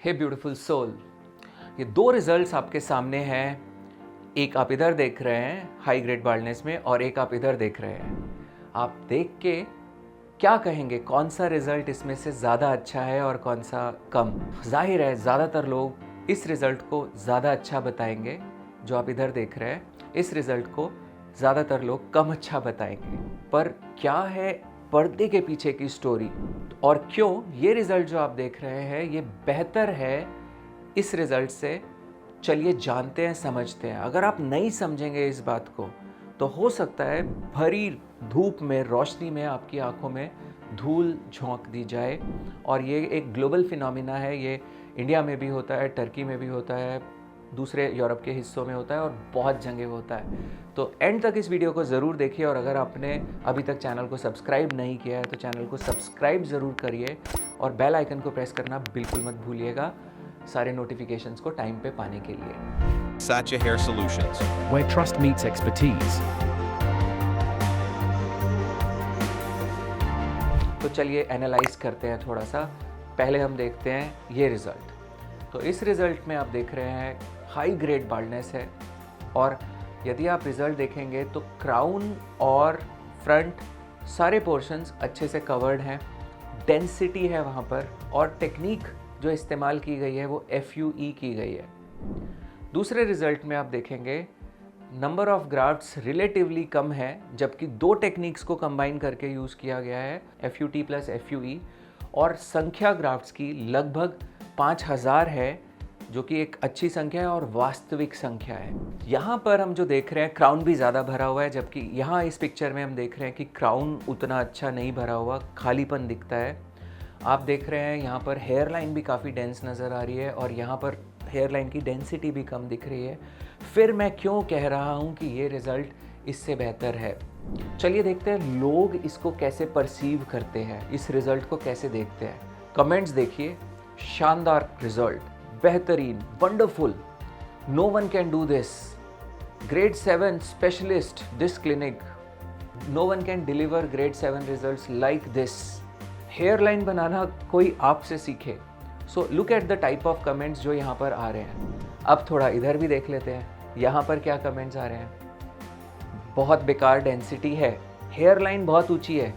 हे beautiful soul, ये दो results आपके सामने हैं। एक आप इधर देख रहे हैं हाई ग्रेड बाल्डनेस में, और एक आप इधर देख रहे हैं। आप देख के क्या कहेंगे, कौन सा रिजल्ट इसमें से ज़्यादा अच्छा है और कौन सा कम? जाहिर है ज़्यादातर लोग इस रिजल्ट को ज़्यादा अच्छा बताएंगे। जो आप इधर देख रहे हैं इस रिजल्ट को ज़्यादातर लोग कम अच्छा बताएंगे। पर क्या है पर्दे के पीछे की स्टोरी, और क्यों ये रिजल्ट जो आप देख रहे हैं ये बेहतर है इस रिजल्ट से? चलिए जानते हैं, समझते हैं। अगर आप नहीं समझेंगे इस बात को तो हो सकता है भरी धूप में, रोशनी में आपकी आंखों में धूल झोंक दी जाए। और ये एक ग्लोबल फिनोमिना है। ये इंडिया में भी होता है, टर्की में भी होता है, दूसरे यूरोप के हिस्सों में होता है और बहुत जगह होता है। तो एंड तक इस वीडियो को ज़रूर देखिए। और अगर आपने अभी तक चैनल को सब्सक्राइब नहीं किया है तो चैनल को सब्सक्राइब ज़रूर करिए और बेल आइकन को प्रेस करना बिल्कुल मत भूलिएगा, सारे नोटिफिकेशंस को टाइम पे पाने के लिए। Satya Hair Solutions. where trust meets expertise. तो चलिए एनालाइज करते हैं थोड़ा सा। पहले हम देखते हैं ये रिज़ल्ट। तो इस रिज़ल्ट में आप देख रहे हैं हाई ग्रेड बाल्डनेस है, और यदि आप रिज़ल्ट देखेंगे तो क्राउन और फ्रंट सारे पोर्शंस अच्छे से कवर्ड हैं, डेंसिटी है वहाँ पर, और टेक्निक जो इस्तेमाल की गई है वो FUE की गई है। दूसरे रिज़ल्ट में आप देखेंगे नंबर ऑफ ग्राफ्ट्स रिलेटिवली कम है, जबकि दो टेक्निक्स को कंबाइन करके यूज़ किया गया है, FUT प्लस FUE, और संख्या ग्राफ्ट्स की लगभग 5000 है, जो कि एक अच्छी संख्या है और वास्तविक संख्या है। यहाँ पर हम जो देख रहे हैं क्राउन भी ज़्यादा भरा हुआ है, जबकि यहाँ इस पिक्चर में हम देख रहे हैं कि क्राउन उतना अच्छा नहीं भरा हुआ, खालीपन दिखता है। आप देख रहे हैं यहाँ पर हेयर लाइन भी काफ़ी डेंस नज़र आ रही है, और यहाँ पर हेयर लाइन की डेंसिटी भी कम दिख रही है। फिर मैं क्यों कह रहा हूँ कि ये रिज़ल्ट इससे बेहतर है? चलिए देखते हैं लोग इसको कैसे परसीव करते हैं, इस रिज़ल्ट को कैसे देखते हैं। कमेंट्स देखिए, शानदार रिज़ल्ट, बेहतरीन, wonderful, no one can do this, grade 7 specialist this clinic, no one can deliver grade 7 results like this, hair line बनाना कोई आपसे सीखे। So look at the type of comments जो यहाँ पर आ रहे हैं। अब थोड़ा इधर भी देख लेते हैं, यहाँ पर क्या कमेंट्स आ रहे हैं। बहुत बेकार डेंसिटी है, हेयर लाइन बहुत ऊंची है,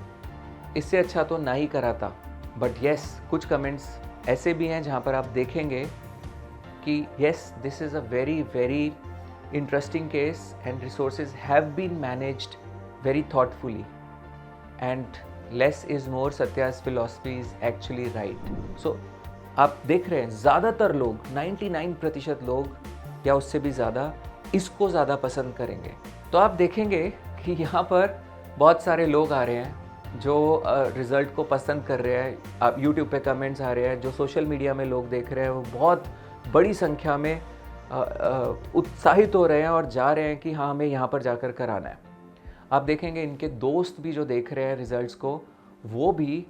इससे अच्छा तो ना ही कराता। बट येस, कुछ कमेंट्स ऐसे भी हैं जहाँ पर आप देखेंगे कि yes, this is a very very interesting case and resources have been managed very thoughtfully, and less is more, Satya's philosophy is actually right. So आप देख रहे हैं ज़्यादातर लोग, 99% लोग या उससे भी ज़्यादा इसको ज़्यादा पसंद करेंगे। तो आप देखेंगे कि यहाँ पर बहुत सारे लोग आ रहे हैं जो रिज़ल्ट को पसंद कर रहे हैं। आप YouTube पे कमेंट्स आ रहे हैं, जो सोशल मीडिया में लोग देख रहे हैं वो बहुत बड़ी संख्या में उत्साहित हो रहे हैं और जा रहे हैं कि हाँ, हमें यहाँ पर जाकर कराना है। आप देखेंगे इनके दोस्त भी जो देख रहे हैं रिज़ल्ट्स को, वो भी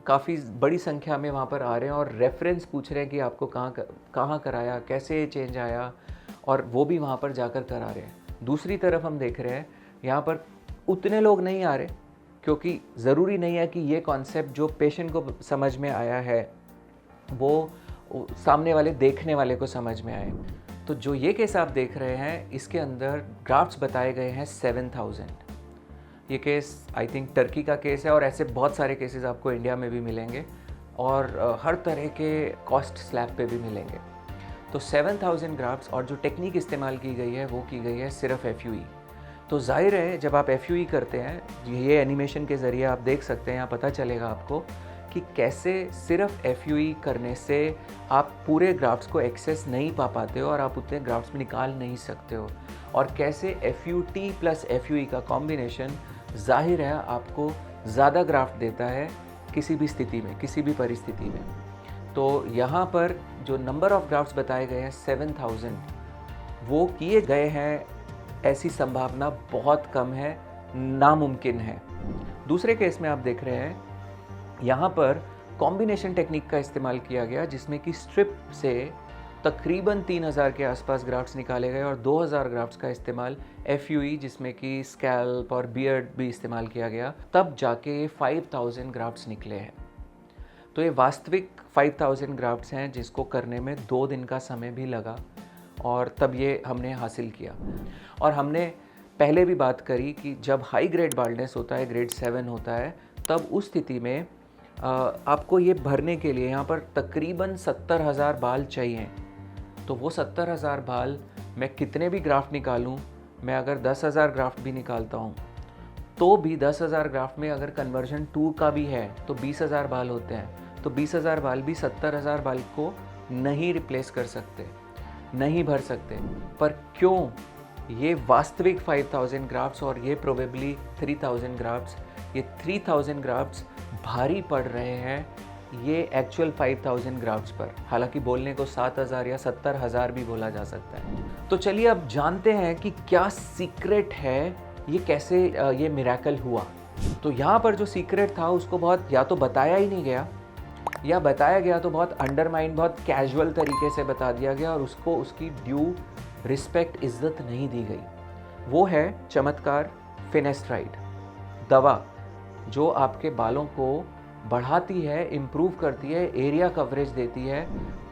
काफ़ी बड़ी संख्या में वहाँ पर आ रहे हैं और रेफरेंस पूछ रहे हैं कि आपको कहाँ कराया, कैसे चेंज आया, और वो भी वहाँ पर जाकर करा रहे हैं। दूसरी तरफ हम देख रहे हैं यहाँ पर उतने लोग नहीं आ रहे, क्योंकि ज़रूरी नहीं है कि ये कॉन्सेप्ट जो पेशेंट को समझ में आया है वो सामने वाले देखने वाले को समझ में आए। तो जो ये केस आप देख रहे हैं इसके अंदर ग्राफ्ट्स बताए गए हैं 7000। ये केस आई थिंक टर्की का केस है, और ऐसे बहुत सारे केसेस आपको इंडिया में भी मिलेंगे और हर तरह के कॉस्ट स्लैब पे भी मिलेंगे। तो 7000 ग्राफ्ट्स, और जो टेक्निक इस्तेमाल की गई है वो की गई है सिर्फ FUE। तो जाहिर है जब आप FUE करते हैं, ये एनिमेशन के ज़रिए आप देख सकते हैं, यहाँ पता चलेगा आपको कि कैसे सिर्फ FUE करने से आप पूरे ग्राफ्ट्स को एक्सेस नहीं पा पाते हो और आप उतने ग्राफ्ट्स में निकाल नहीं सकते हो, और कैसे FUT प्लस FUE का कॉम्बिनेशन जाहिर है आपको ज़्यादा ग्राफ्ट देता है किसी भी स्थिति में, किसी भी परिस्थिति में। तो यहाँ पर जो नंबर ऑफ़ ग्राफ्ट्स बताए गए हैं 7000, वो किए गए हैं, ऐसी संभावना बहुत कम है, नामुमकिन है। दूसरे केस में आप देख रहे हैं यहाँ पर कॉम्बिनेशन टेक्निक का इस्तेमाल किया गया, जिसमें कि स्ट्रिप से तकरीबन 3000 के आसपास ग्राफ्ट्स निकाले गए, और 2000 ग्राफ्ट्स का इस्तेमाल FUE, जिसमें कि स्कैल्प और बियर्ड भी इस्तेमाल किया गया, तब जाके 5000 ग्राफ्ट्स निकले हैं। तो ये वास्तविक 5000 ग्राफ्ट्स हैं जिसको करने में 2 दिन का समय भी लगा और तब ये हमने हासिल किया। और हमने पहले भी बात करी कि जब हाई ग्रेड बाल्डनेस होता है, ग्रेड 7 होता है, तब उस स्थिति में आपको ये भरने के लिए यहाँ पर तकरीबन 70,000 बाल चाहिए। तो वो 70,000 बाल मैं कितने भी ग्राफ्ट निकालूं, मैं अगर 10,000 ग्राफ्ट भी निकालता हूं तो भी 10,000 ग्राफ्ट में अगर कन्वर्जन 2 का भी है तो 20,000 बाल होते हैं। तो 20,000 बाल भी 70,000 बाल को नहीं रिप्लेस कर सकते, नहीं भर सकते। पर क्यों ये वास्तविक 5,000 ग्राफ्ट्स और ये प्रोबेबली 3,000 ग्राफ्ट्स, ये 3,000 ग्राफ्ट्स भारी पड़ रहे हैं ये एक्चुअल 5,000 ग्राफ्ट्स पर। हालांकि बोलने को 7,000 या 70,000 भी बोला जा सकता है। तो चलिए अब जानते हैं कि क्या सीक्रेट है, ये कैसे ये मिरेकल हुआ। तो यहाँ पर जो सीक्रेट था उसको बहुत या तो बताया ही नहीं गया, या बताया गया तो बहुत अंडरमाइन, बहुत कैजुअल तरीके से बता दिया गया और उसको उसकी ड्यू रिस्पेक्ट, इज्जत नहीं दी गई। वो है चमत्कार फिनेस्ट्राइड, दवा जो आपके बालों को बढ़ाती है, इम्प्रूव करती है, एरिया कवरेज देती है।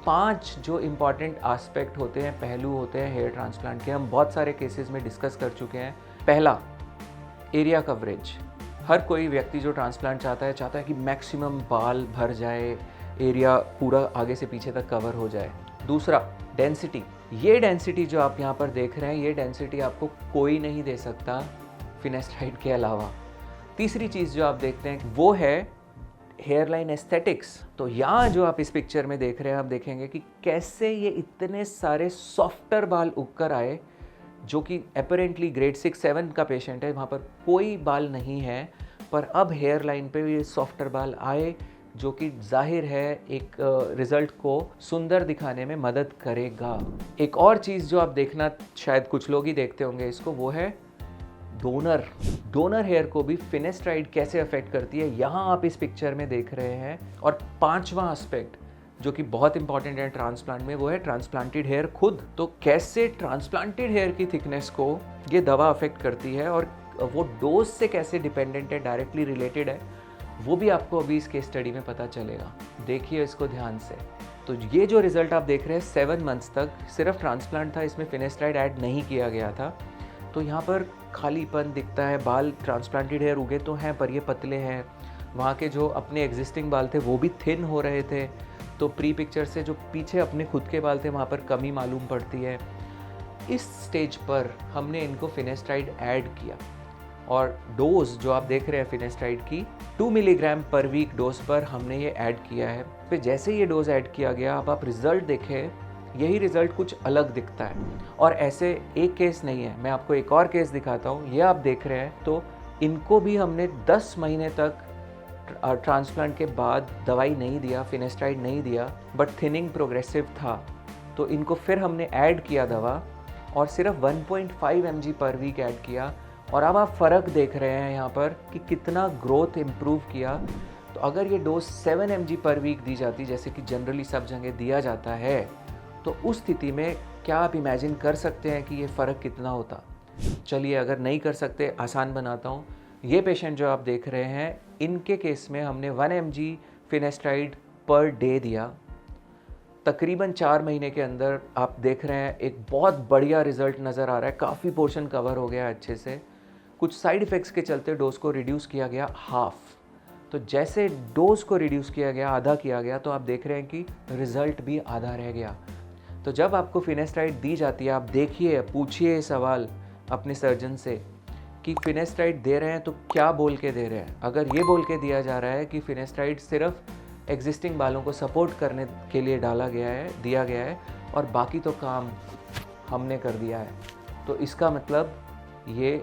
5 जो इम्पॉर्टेंट एस्पेक्ट होते हैं, पहलू होते हैं हेयर ट्रांसप्लांट के, हम बहुत सारे केसेस में डिस्कस कर चुके हैं। पहला, एरिया कवरेज। हर कोई व्यक्ति जो ट्रांसप्लांट चाहता है कि मैक्सिमम बाल भर जाए, एरिया पूरा आगे से पीछे तक कवर हो जाए। दूसरा, डेंसिटी। ये डेंसिटी जो आप यहाँ पर देख रहे हैं, ये डेंसिटी आपको कोई नहीं दे सकता फिनेस्ट्राइड के अलावा। तीसरी चीज़ जो आप देखते हैं वो है हेयर लाइन एस्थेटिक्स। तो यहाँ जो आप इस पिक्चर में देख रहे हैं, आप देखेंगे कि कैसे ये इतने सारे सॉफ्टर बाल उगकर आए, जो कि अपेरेंटली ग्रेड 6-7 का पेशेंट है, वहाँ पर कोई बाल नहीं है, पर अब हेयर लाइन पे ये सॉफ्टर बाल आए, जो कि जाहिर है एक रिज़ल्ट को सुंदर दिखाने में मदद करेगा। एक और चीज़ जो आप देखना, शायद कुछ लोग ही देखते होंगे इसको, वो है डोनर हेयर को भी फिनेस्ट्राइड कैसे अफेक्ट करती है, यहाँ आप इस पिक्चर में देख रहे हैं। और 5वां एस्पेक्ट जो कि बहुत इंपॉर्टेंट है ट्रांसप्लांट में, वो है ट्रांसप्लांटेड हेयर खुद। तो कैसे ट्रांसप्लांटेड हेयर की थिकनेस को ये दवा अफेक्ट करती है और वो डोज से कैसे डिपेंडेंट है, डायरेक्टली रिलेटेड है, वो भी आपको अभी इस केस स्टडी में पता चलेगा। देखिए इसको ध्यान से। तो ये जो रिजल्ट आप देख रहे हैं 7 मंथ्स तक सिर्फ ट्रांसप्लांट था, इसमें फिनेस्ट्राइड ऐड नहीं किया गया था। तो यहाँ पर खालीपन दिखता है, बाल ट्रांसप्लांटेड हेयर उगे तो हैं पर ये पतले हैं। वहाँ के जो अपने एग्जिस्टिंग बाल थे वो भी थिन हो रहे थे। तो प्री पिक्चर से जो पीछे अपने खुद के बाल थे वहाँ पर कमी मालूम पड़ती है। इस स्टेज पर हमने इनको फिनेस्ट्राइड ऐड किया और डोज जो आप देख रहे हैं फिनेस्ट्राइड की 2 मिलीग्राम पर वीक डोज पर हमने ये ऐड किया है। फिर जैसे ये डोज ऐड किया गया, अब आप रिजल्ट देखें, यही रिजल्ट कुछ अलग दिखता है। और ऐसे एक केस नहीं है, मैं आपको एक और केस दिखाता हूँ। ये आप देख रहे हैं, तो इनको भी हमने 10 महीने तक ट्रांसप्लांट के बाद दवाई नहीं दिया, फिनेस्ट्राइड नहीं दिया, बट थिनिंग प्रोग्रेसिव था। तो इनको फिर हमने ऐड किया दवा और सिर्फ 1.5 mg पर वीक ऐड किया। और अब आप फ़र्क देख रहे हैं यहाँ पर कि कितना ग्रोथ इम्प्रूव किया। तो अगर ये डोज 7 mg पर वीक दी जाती, जैसे कि जनरली सब जगह दिया जाता है, तो उस स्थिति में क्या आप इमेजिन कर सकते हैं कि ये फ़र्क कितना होता। चलिए, अगर नहीं कर सकते, आसान बनाता हूँ। ये पेशेंट जो आप देख रहे हैं, इनके केस में हमने 1 mg फिनेस्ट्राइड पर डे दिया। तकरीबन 4 महीने के अंदर आप देख रहे हैं एक बहुत बढ़िया रिजल्ट नज़र आ रहा है। काफ़ी पोर्शन कवर हो गया अच्छे से। कुछ साइड इफ़ेक्ट्स के चलते डोज को रिड्यूस किया गया हाफ। तो जैसे डोज को रिड्यूस किया गया, आधा किया गया, तो आप देख रहे हैं कि रिज़ल्ट भी आधा रह गया। तो जब आपको फिनेस्ट्राइड दी जाती है, आप देखिए, पूछिए सवाल अपने सर्जन से कि फिनेस्ट्राइड दे रहे हैं तो क्या बोल के दे रहे हैं। अगर ये बोल के दिया जा रहा है कि फिनेस्ट्राइड सिर्फ एग्जिस्टिंग बालों को सपोर्ट करने के लिए दिया गया है और बाकी तो काम हमने कर दिया है, तो इसका मतलब ये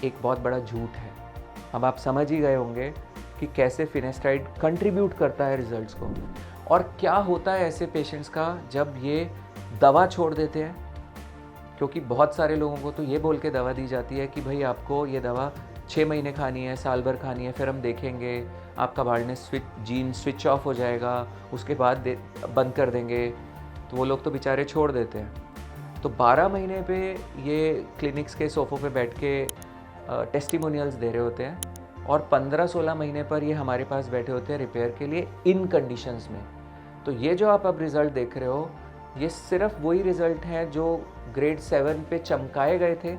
एक बहुत बड़ा झूठ है। अब आप समझ ही गए होंगे कि कैसे फिनेस्ट्राइड कंट्रीब्यूट करता है रिजल्ट्स को, और क्या होता है ऐसे पेशेंट्स का जब ये दवा छोड़ देते हैं। क्योंकि बहुत सारे लोगों को तो ये बोल के दवा दी जाती है कि भाई आपको ये दवा 6 महीने खानी है, साल भर खानी है, फिर हम देखेंगे, आपका बाल्डनेस जीन स्विच ऑफ हो जाएगा, उसके बाद बंद कर देंगे। तो वो लोग तो बेचारे छोड़ देते हैं। तो 12 महीने पे ये क्लिनिक्स के सोफ़ों पे बैठ के टेस्टिमोनियल्स दे रहे होते हैं और 15-16 महीने पर ये हमारे पास बैठे होते हैं रिपेयर के लिए इन कंडीशंस में। तो ये जो आप अब रिज़ल्ट देख रहे हो, ये सिर्फ वही रिज़ल्ट हैं जो ग्रेड 7 पे चमकाए गए थे,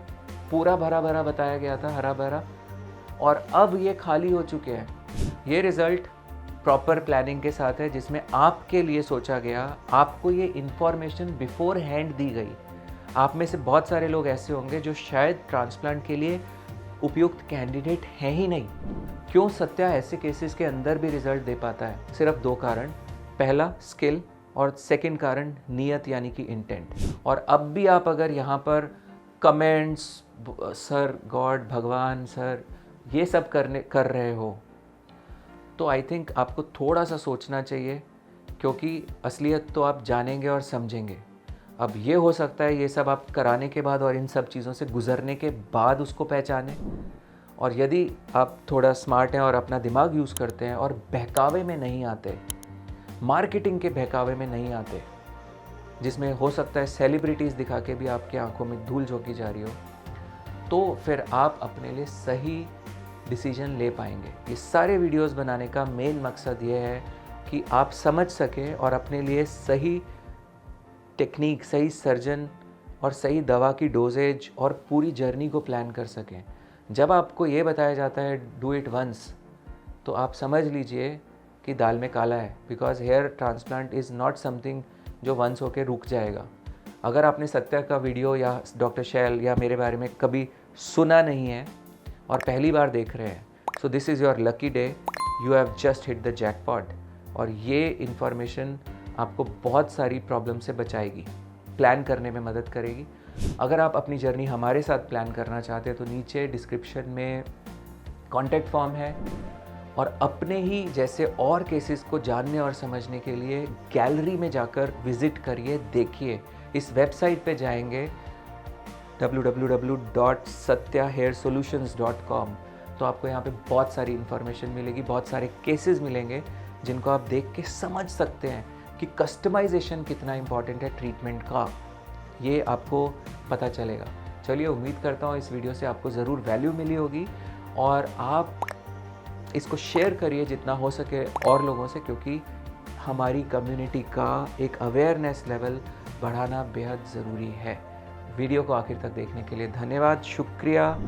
पूरा भरा भरा बताया गया था, हरा भरा, और अब ये खाली हो चुके हैं। ये रिज़ल्ट प्रॉपर प्लानिंग के साथ है, जिसमें आपके लिए सोचा गया, आपको ये इन्फॉर्मेशन बिफोर हैंड दी गई। आप में से बहुत सारे लोग ऐसे होंगे जो शायद ट्रांसप्लांट के लिए उपयुक्त कैंडिडेट हैं ही नहीं। क्यों सत्या ऐसे केसेस के अंदर भी रिजल्ट दे पाता है? सिर्फ 2 कारण, पहला स्किल और सेकंड कारण नियत यानी कि इंटेंट। और अब भी आप अगर यहाँ पर कमेंट्स, सर गॉड, भगवान, सर, ये सब कर रहे हो, तो आई थिंक आपको थोड़ा सा सोचना चाहिए, क्योंकि असलियत तो आप जानेंगे और समझेंगे। अब ये हो सकता है ये सब आप कराने के बाद और इन सब चीज़ों से गुजरने के बाद उसको पहचानें। और यदि आप थोड़ा स्मार्ट हैं और अपना दिमाग यूज़ करते हैं और बहकावे में नहीं आते, मार्केटिंग के बहकावे में नहीं आते, जिसमें हो सकता है सेलिब्रिटीज़ दिखा के भी आपकी आंखों में धूल झोंकी जा रही हो, तो फिर आप अपने लिए सही डिसीजन ले पाएंगे। ये सारे वीडियोस बनाने का मेन मकसद ये है कि आप समझ सकें और अपने लिए सही टेक्निक, सही सर्जन और सही दवा की डोजेज और पूरी जर्नी को प्लान कर सकें। जब आपको ये बताया जाता है डू इट वंस, तो आप समझ लीजिए कि दाल में काला है, because hair transplant is not something जो वंस होके रुक जाएगा। अगर आपने सत्या का वीडियो या डॉक्टर शैल या मेरे बारे में कभी सुना नहीं है और पहली बार देख रहे हैं, so this is your lucky day, you have just hit the jackpot. और ये इन्फॉर्मेशन आपको बहुत सारी प्रॉब्लम से बचाएगी, प्लान करने में मदद करेगी। अगर आप अपनी जर्नी हमारे साथ प्लान करना चाहते हैं तो नीचे डिस्क्रिप्शन में कॉन्टैक्ट फॉर्म है, और अपने ही जैसे और केसेस को जानने और समझने के लिए गैलरी में जाकर विज़िट करिए, देखिए। इस वेबसाइट पे जाएंगे www.satyahairsolutions.com, तो आपको यहाँ पे बहुत सारी इन्फॉर्मेशन मिलेगी, बहुत सारे केसेस मिलेंगे जिनको आप देख के समझ सकते हैं कि कस्टमाइजेशन कितना इम्पॉर्टेंट है ट्रीटमेंट का, ये आपको पता चलेगा। चलिए, उम्मीद करता हूँ इस वीडियो से आपको ज़रूर वैल्यू मिली होगी, और आप इसको शेयर करिए जितना हो सके और लोगों से, क्योंकि हमारी कम्युनिटी का एक अवेयरनेस लेवल बढ़ाना बेहद ज़रूरी है। वीडियो को आखिर तक देखने के लिए धन्यवाद, शुक्रिया।